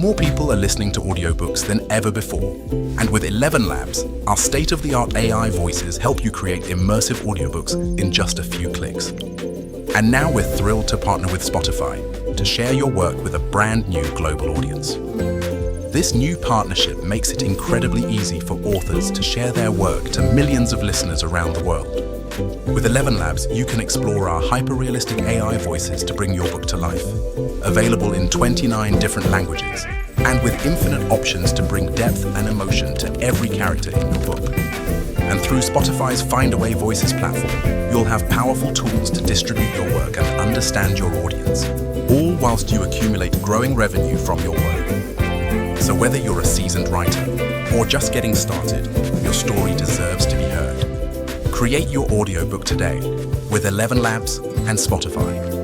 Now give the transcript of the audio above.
More people are listening to audiobooks than ever before. And with ElevenLabs, our state-of-the-art AI voices help you create immersive audiobooks in just a few clicks. And now we're thrilled to partner with Spotify to share your work with a brand new global audience. This new partnership makes it incredibly easy for authors to share their work to millions of listeners around the world. With ElevenLabs, you can explore our hyper-realistic AI voices to bring your book to life. Available in 29 different languages, and with infinite options to bring depth and emotion to every character in your book. And through Spotify's Find A Way Voices platform, you'll have powerful tools to distribute your work and understand your audience, all whilst you accumulate growing revenue from your work. So whether you're a seasoned writer or just getting started, your story deserves to be heard. Create your audiobook today with ElevenLabs and Spotify.